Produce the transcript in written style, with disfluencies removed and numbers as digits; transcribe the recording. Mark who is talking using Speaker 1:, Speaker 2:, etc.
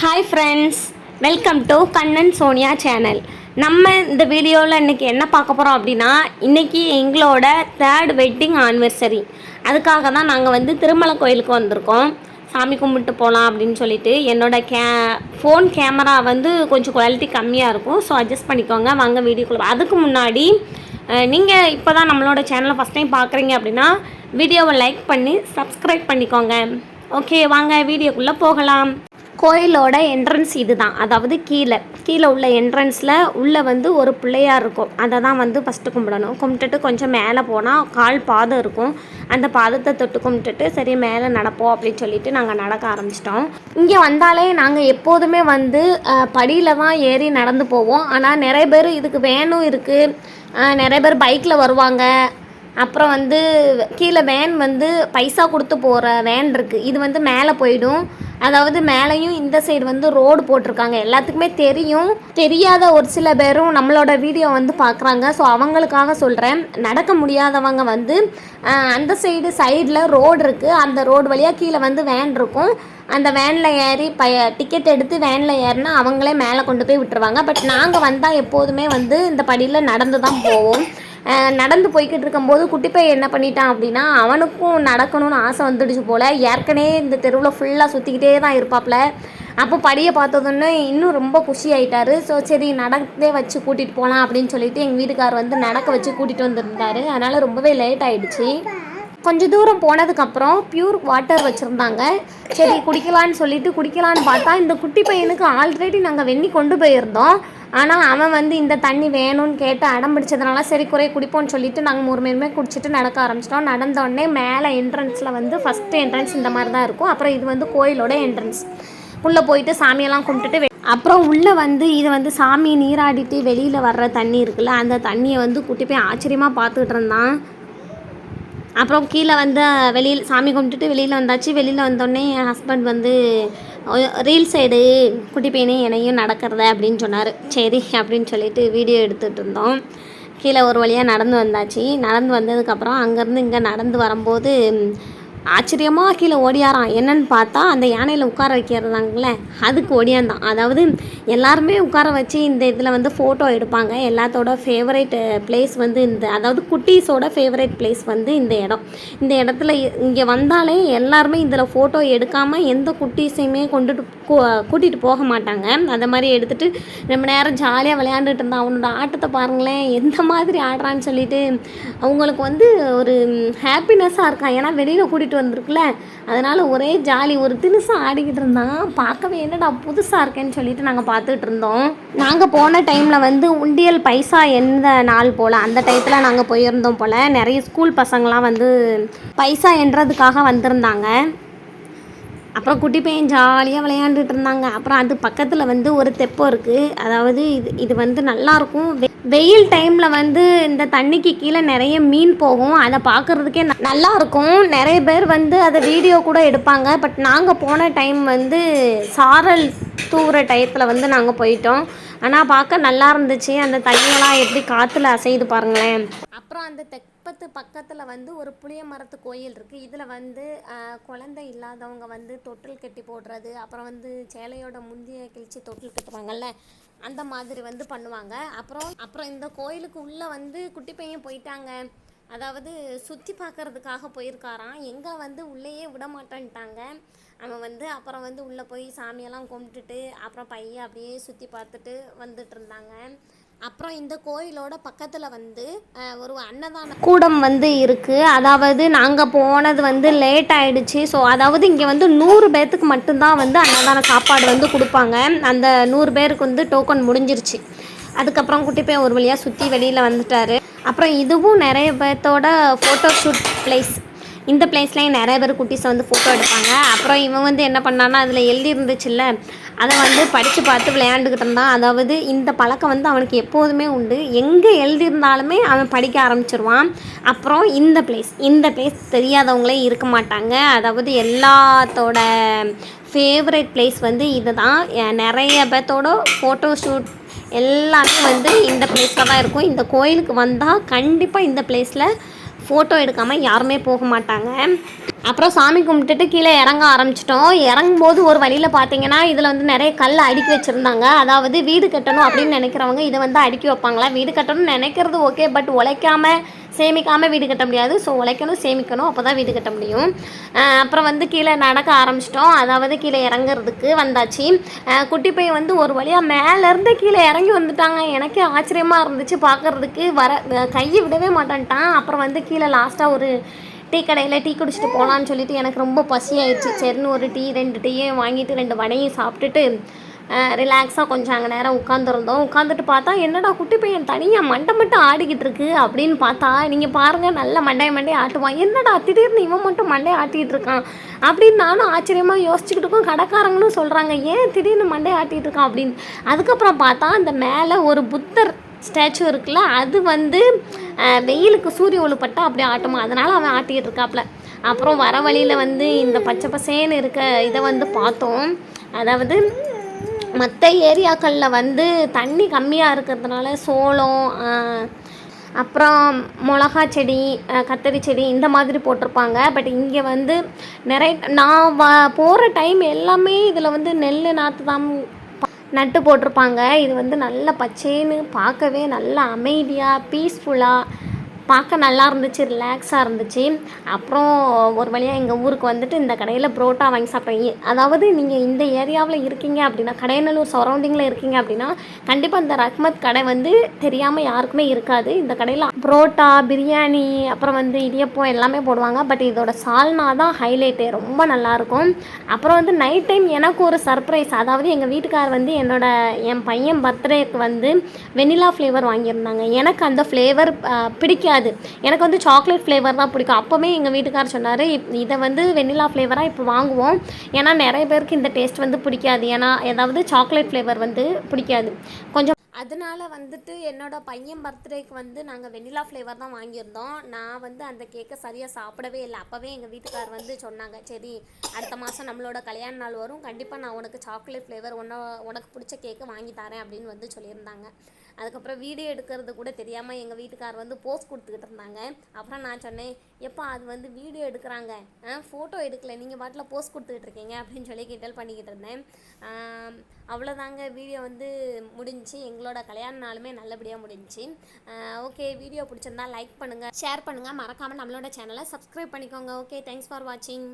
Speaker 1: Hi friends, welcome to Kannan Sonia channel. நம்ம இந்த வீடியோவில் இன்றைக்கி என்ன பார்க்க போகிறோம் அப்படின்னா, இன்றைக்கி எங்களோட 3rd வெட்டிங் ஆனிவர்சரி. அதுக்காக தான் நாங்கள் வந்து திருமலை கோயிலுக்கு வந்திருக்கோம். சாமி கும்பிட்டு போகலாம் அப்படின்னு சொல்லிட்டு. என்னோடய ஃபோன் கேமரா வந்து கொஞ்சம் குவாலிட்டி கம்மியாக இருக்கும், ஸோ அட்ஜஸ்ட் பண்ணிக்கோங்க. வாங்க வீடியோக்குள்ள. அதுக்கு முன்னாடி நீங்கள் இப்போ தான் நம்மளோட சேனலை ஃபஸ்ட் டைம் பார்க்குறீங்க அப்படின்னா வீடியோவை லைக் பண்ணி சப்ஸ்கிரைப் பண்ணிக்கோங்க. ஓகே, வாங்க வீடியோக்குள்ளே போகலாம். கோயிலோட என்ட்ரன்ஸ் இது தான். அதாவது கீழே உள்ள என்ட்ரன்ஸில் உள்ளே வந்து ஒரு பிள்ளையார் இருக்கும். அதை தான் வந்து ஃபஸ்ட்டு கும்பிடணும். கும்பிட்டுட்டு கொஞ்சம் மேலே போனால் கால் பாதம் இருக்கும். அந்த பாதத்தை தொட்டு கும்பிட்டுட்டு சரி மேலே நடப்போம் அப்படின்னு சொல்லிட்டு நாங்கள் நடக்க ஆரம்பிச்சிட்டோம். இங்கே வந்தாலே நாங்கள் எப்போதுமே வந்து படியில் தான் ஏறி நடந்து போவோம். ஆனால் நிறைய பேர் இதுக்கு வேனும் இருக்குது, நிறைய பேர் பைக்கில் வருவாங்க. அப்புறம் வந்து கீழே வேன் வந்து பைசா கொடுத்து போகிற வேன் இருக்குது. இது வந்து மேலே போயிடும். அதாவது மேலேயும் இந்த சைடு வந்து ரோடு போட்டிருக்காங்க. எல்லாத்துக்குமே தெரியும், தெரியாத ஒரு சில பேரும் நம்மளோட வீடியோ வந்து பார்க்குறாங்க. ஸோ அவங்களுக்காக சொல்கிறேன். நடக்க முடியாதவங்க வந்து அந்த சைடில் ரோடு இருக்குது. அந்த ரோடு வழியாக கீழே வந்து வேன் இருக்கும். அந்த வேனில் ஏறி டிக்கெட் எடுத்து வேனில் ஏறினா அவங்களே மேலே கொண்டு போய் விட்டுருவாங்க. பட் நாங்கள் வந்தால் எப்போதுமே வந்து இந்த படியில் நடந்து தான் போவோம். நடந்து போய்கிட்டு இருக்கும்போது குட்டிப்பையன் என்ன பண்ணிட்டான் அப்படின்னா, அவனுக்கும் நடக்கணும்னு ஆசை வந்துடுச்சு போல். ஏற்கனவே இந்த தெருவில் ஃபுல்லாக சுற்றிக்கிட்டே தான் இருப்பாப்புல. அப்போ படியை பார்த்ததுன்னு இன்னும் ரொம்ப குஷி ஆகிட்டாரு. ஸோ சரி நடந்தே வச்சு கூட்டிகிட்டு போகலாம் அப்படின்னு சொல்லிட்டு எங்கள் வீட்டுக்கார் வந்து நடக்க வச்சு கூட்டிகிட்டு வந்துருந்தார். அதனால் ரொம்பவே லேட் ஆகிடுச்சு. கொஞ்சம் தூரம் போனதுக்கப்புறம் பியூர் வாட்டர் வச்சுருந்தாங்க. சரி குடிக்கலான்னு பார்த்தா இந்த குட்டி பையனுக்கு ஆல்ரெடி நாங்கள் வெந்நி கொண்டு போயிருந்தோம். ஆனால் அவன் வந்து இந்த தண்ணி வேணும்னு கேட்டு அடம் பிடிச்சதுனால சரி குடிப்போம்னு சொல்லிட்டு நாங்கள் மூணுமே குடிச்சிட்டு நடக்க ஆரம்பிச்சிட்டோம். நடந்தோடனே மேலே என்ட்ரன்ஸில் வந்து ஃபஸ்ட்டு என்ட்ரன்ஸ் இந்த மாதிரி தான் இருக்கும். அப்புறம் இது வந்து கோயிலோட என்ட்ரன்ஸ். உள்ளே போயிட்டு சாமியெல்லாம் கும்பிட்டுட்டு அப்புறம் உள்ளே வந்து இது வந்து சாமி நீராடிட்டு வெளியில் வர்ற தண்ணி இருக்குல்ல, அந்த தண்ணியை வந்து குட்டி போய் ஆச்சரியமாக பார்த்துக்கிட்டு இருந்தான். அப்புறம் கீழே வந்து வெளியில் சாமி கும்பிட்டுட்டு வெளியில் வந்தாச்சு. வெளியில் வந்தோடனே என் ஹஸ்பண்ட் வந்து ரீல் சைடு குட்டி பையனே என்னையும் நடக்கிறத அப்படின்னு சொன்னார். சரி அப்படின்னு சொல்லிட்டு வீடியோ எடுத்துகிட்டு இருந்தோம். கீழே ஒரு வழியாக நடந்து வந்தாச்சு. நடந்து வந்ததுக்கப்புறம் அங்கேருந்து இங்கே நடந்து வரும்போது ஆச்சரியமாக கீழே ஓடியாரான். என்னன்னு பார்த்தா அந்த யானையில் உட்கார வைக்கிறதாங்களே அதுக்கு ஓடியாந்தான். அதாவது எல்லாருமே உட்கார வச்சு இந்த இதில் வந்து ஃபோட்டோ எடுப்பாங்க. எல்லாத்தோட ஃபேவரேட் பிளேஸ் வந்து அதாவது குட்டீஸோட ஃபேவரேட் பிளேஸ் வந்து இந்த இடம். இந்த இடத்துல இங்கே வந்தாலே எல்லாருமே இதில் ஃபோட்டோ எடுக்காமல் எந்த குட்டீஸையுமே கூட்டிகிட்டு போக மாட்டாங்க. அந்த மாதிரி எடுத்துகிட்டு ரொம்ப நேரம் ஜாலியாக விளையாண்டுட்டு இருந்தான். அவனோட ஆட்டத்தை பாருங்களேன், எந்த மாதிரி ஆடுறான்னு சொல்லிட்டு அவங்களுக்கு வந்து ஒரு ஹாப்பினஸ்ஸாக இருக்கான். ஏன்னா வெளியில் கூட்டிகிட்டு வந்திருக்குல்ல, அதனால் ஒரே ஜாலி. ஒரு தினுசாக ஆடிக்கிட்டு இருந்தான். பார்க்கவே என்னடா புதுசாக இருக்கேன்னு சொல்லிட்டு நாங்கள் பார்த்துட்டு இருந்தோம். நாங்கள் போன டைமில் வந்து உண்டியல் பைசா எந்த நாள் போல் அந்த டயத்தில் நாங்கள் போயிருந்தோம் போல். நிறைய ஸ்கூல் பசங்களாம் வந்து பைசா எண்ணுறதுக்காக வந்திருந்தாங்க. அப்புறம் குட்டி பையன் ஜாலியாக விளையாண்டுட்டு இருந்தாங்க. அப்புறம் அது பக்கத்தில் வந்து ஒரு தெப்பம் இருக்குது. அதாவது இது வந்து நல்லாயிருக்கும். வெயில் டைமில் வந்து இந்த தண்ணிக்கு கீழே நிறைய மீன் போகும். அதை பார்க்குறதுக்கே நல்லாயிருக்கும். நிறைய பேர் வந்து அதை வீடியோ கூட எடுப்பாங்க. பட் நாங்கள் போன டைம் வந்து சாரல் தூவுற டயத்தில் வந்து நாங்கள் போயிட்டோம். ஆனால் பார்க்க நல்லா இருந்துச்சு. அந்த தண்ணியெல்லாம் எப்படி காற்றுல அசையுது பாருங்களேன். அப்புறம் அந்த தெப்பத்து பக்கத்தில் வந்து ஒரு புளிய மரத்து கோயில் இருக்குது. இதில் வந்து குழந்தை இல்லாதவங்க வந்து தொட்டில் கட்டி போடுறது, அப்புறம் வந்து சேலையோட முந்திய கிழிச்சு தொட்டில் கட்டுவாங்கல்ல, அந்த மாதிரி வந்து பண்ணுவாங்க. அப்புறம் இந்த கோயிலுக்கு உள்ளே வந்து குட்டி பையன் போயிட்டாங்க. அதாவது சுற்றி பார்க்கறதுக்காக போயிருக்காராம். எங்கே வந்து உள்ளேயே விட மாட்டேன்ட்டாங்க. அவன் வந்து அப்புறம் வந்து உள்ளே போய் சாமியெல்லாம் கும்பிட்டுட்டு அப்புறம் பையன் அப்படியே சுற்றி பார்த்துட்டு வந்துட்டு இருந்தாங்க. அப்புறம் இந்த கோயிலோட பக்கத்தில் வந்து ஒரு அன்னதான கூடம் வந்து இருக்குது. அதாவது நாங்கள் போனது வந்து லேட் ஆகிடுச்சு. ஸோ அதாவது இங்கே வந்து 100 பேர்த்துக்கு மட்டும்தான் வந்து அன்னதான சாப்பாடு வந்து கொடுப்பாங்க. அந்த 100 பேருக்கு வந்து டோக்கன் முடிஞ்சிருச்சு. அதுக்கப்புறம் குட்டி போய் ஒரு வழியாக சுற்றி வெளியில் வந்துட்டார். அப்புறம் இதுவும் நிறைய பேர்த்தோட ஃபோட்டோ ஷூட் பிளேஸ். இந்த பிளேஸ்லேயும் நிறைய பேர் குட்டீஸை வந்து ஃபோட்டோ எடுப்பாங்க. அப்புறம் இவன் வந்து என்ன பண்ணான்னா அதில் எழுதி இருந்துச்சுல்ல, அதை வந்து படித்து பார்த்து விளையாண்டுக்கிட்டு இருந்தான். அதாவது இந்த பழக்கம் வந்து அவனுக்கு எப்போதுமே உண்டு. எங்கே எழுதியிருந்தாலுமே அவன் படிக்க ஆரம்பிச்சிருவான். அப்புறம் இந்த பிளேஸ் தெரியாதவங்களே இருக்க மாட்டாங்க. அதாவது எல்லாத்தோட ஃபேவரட் பிளேஸ் வந்து இது தான். நிறைய பேர்த்தோட ஃபோட்டோ ஷூட் எல்லாமே வந்து இந்த பிளேஸில் தான் இருக்கும். இந்த கோயிலுக்கு வந்தால் கண்டிப்பாக இந்த பிளேஸில் ஃபோட்டோ எடுக்காமல் யாருமே போக மாட்டாங்க. அப்புறம் சாமி கும்பிட்டுட்டு கீழே இறங்க ஆரம்பிச்சிட்டோம். இறங்கும்போது ஒரு வழியில் பார்த்தீங்கன்னா இதில் வந்து நிறைய கல் அடுக்கி வச்சுருந்தாங்க. அதாவது வீடு கட்டணும் அப்படின்னு நினைக்கிறவங்க இதை வந்து அடுக்கி வைப்பாங்களா. வீடு கட்டணும்னு நினைக்கிறது ஓகே, பட் உழைக்காம சேமிக்காமல் வீடு கட்ட முடியாது. ஸோ உழைக்கணும், சேமிக்கணும், அப்போ தான் வீடு கட்ட முடியும். அப்புறம் வந்து கீழே நடக்க ஆரம்பிச்சிட்டோம். அதாவது கீழே இறங்குறதுக்கு வந்தாச்சு. குட்டி பையன் வந்து ஒரு வழியாக மேலேருந்து கீழே இறங்கி வந்துட்டாங்க. எனக்கே ஆச்சரியமாக இருந்துச்சு பார்க்குறதுக்கு. கையை விடவே மாட்டான்ட்டான். அப்புறம் வந்து கீழே லாஸ்ட்டாக ஒரு டீ கடையில் டீ குடிச்சிட்டு போகலான்னு சொல்லிட்டு எனக்கு ரொம்ப பசி ஆயிடுச்சு. சரின்னு ஒரு டீ 2 டீயும் வாங்கிட்டு 2 வடையும் சாப்பிட்டுட்டு ரிலாக்ஸாக கொஞ்சம் அங்கே நேரம் உட்காந்துருந்தோம். உட்காந்துட்டு பார்த்தா என்னடா குட்டி பையன் தனியாக மண்டை மட்டும் ஆடிக்கிட்டு இருக்கு அப்படின்னு பார்த்தா, நீங்கள் பாருங்கள், நல்ல மண்டையை ஆட்டுவான். என்னடா திடீர்னு இவன் மட்டும் மண்டையை ஆட்டிகிட்டு இருக்கான் அப்படின்னு நானும் ஆச்சரியமாக யோசிச்சுக்கிட்டு இருக்கோம். கடைக்காரங்களும் சொல்கிறாங்க ஏன் திடீர்னு மண்டையை ஆட்டிகிட்டு இருக்கான் அப்படின்னு. அதுக்கப்புறம் பார்த்தா அந்த மேலே ஒரு புத்தர் ஸ்டாச்சு இருக்குல்ல, அது வந்து வெயிலுக்கு சூரிய ஒளிப்பட்டா அப்படியே ஆட்டுமா, அதனால் அவன் ஆட்டிக்கிட்டு இருக்காப்புல. அப்புறம் வர வழியில் வந்து இந்த பச்சை பசேன்னு இருக்க இதை வந்து பார்த்தோம். அதாவது மற்ற ஏரியாக்களில் வந்து தண்ணி கம்மியாக இருக்கிறதுனால சோளம், அப்புறம் மிளகா செடி, கத்தரி செடி இந்த மாதிரி போட்டிருப்பாங்க. பட் இங்கே வந்து நிறைய நான் போகிற டைம் எல்லாமே இதில் வந்து நெல் நாற்று தான் நட்டு போட்டிருப்பாங்க. இது வந்து நல்ல பச்சேன்னு பார்க்கவே நல்ல அமைதியாக பீஸ்ஃபுல்லாக பார்க்க நல்லா இருந்துச்சு, ரிலாக்ஸாக இருந்துச்சு. அப்புறம் ஒரு வழியாக எங்கள் ஊருக்கு வந்துட்டு இந்த கடையில் புரோட்டா வாங்கி சாப்பிட்டேன். அதாவது நீங்கள் இந்த ஏரியாவில் இருக்கீங்க அப்படின்னா, கடையநல்லூர் சரௌண்டிங்கில் இருக்கீங்க அப்படின்னா கண்டிப்பாக இந்த ரஹ்மத் கடை வந்து தெரியாமல் யாருக்குமே இருக்காது. இந்த கடையில் புரோட்டா, பிரியாணி, அப்புறம் வந்து இடியப்பம் எல்லாமே போடுவாங்க. பட் இதோட சால்னா தான் ஹைலைட்டே, ரொம்ப நல்லாயிருக்கும். அப்புறம் வந்து நைட் டைம் எனக்கு ஒரு சர்ப்ரைஸ். அதாவது எங்கள் வீட்டுக்கார் வந்து என் பையன் பர்த்டேக்கு வந்து வெனிலா ஃப்ளேவர் வாங்கியிருந்தாங்க. எனக்கு அந்த ஃப்ளேவர் பிடிக்காது. எனக்கு வந்து சாக்லேட் ஃப்ளேவர் தான் பிடிக்கும். அப்போவே எங்கள் வீட்டுக்காரர் சொன்னார், இதை வந்து வெண்ணிலா ஃப்ளேவராக இப்போ வாங்குவோம். ஏன்னா நிறைய பேருக்கு இந்த டேஸ்ட் வந்து பிடிக்காது. ஏன்னா ஏதாவது சாக்லேட் ஃப்ளேவர் வந்து பிடிக்காது கொஞ்சம். அதனால வந்துட்டு என்னோடய பையன் பர்த்டேக்கு வந்து நாங்கள் வெண்ணிலா ஃப்ளேவர் தான் வாங்கியிருந்தோம். நான் வந்து அந்த கேக்கை சரியாக சாப்பிடவே இல்லை. அப்போவே எங்கள் வீட்டுக்கார் வந்து சொன்னாங்க, சரி அடுத்த மாதம் நம்மளோட கல்யாண நாள் வரும், கண்டிப்பாக நான் உனக்கு சாக்லேட் ஃப்ளேவர் உனக்கு பிடிச்ச கேக்கை வாங்கி தரேன் அப்படின்னு வந்து சொல்லியிருந்தாங்க. அதுக்கப்புறம் வீடியோ எடுக்கிறது கூட தெரியாமல் எங்கள் வீட்டுக்கார் வந்து போஸ்ட் கொடுத்துக்கிட்டு இருந்தாங்க. அப்புறம் நான் சொன்னேன், எப்போ அது வந்து வீடியோ எடுக்கிறாங்க, ஃபோட்டோ எடுக்கலை, நீங்கள் பாட்டில் போஸ்ட் கொடுத்துக்கிட்டு இருக்கீங்க அப்படின்னு சொல்லி கிண்டல் பண்ணிக்கிட்டு இருந்தேன். அவ்வளோதாங்க, வீடியோ வந்து முடிஞ்சு. எங்களோட கல்யாண நாளுமே நல்லபடியாக முடிஞ்சிச்சு. ஓகே, வீடியோ பிடிச்சிருந்தா லைக் பண்ணுங்கள், ஷேர் பண்ணுங்கள், மறக்காமல் நம்மளோட சேனலை சப்ஸ்கிரைப் பண்ணிக்கோங்க. ஓகே, தேங்க்ஸ் ஃபார் வாட்சிங்.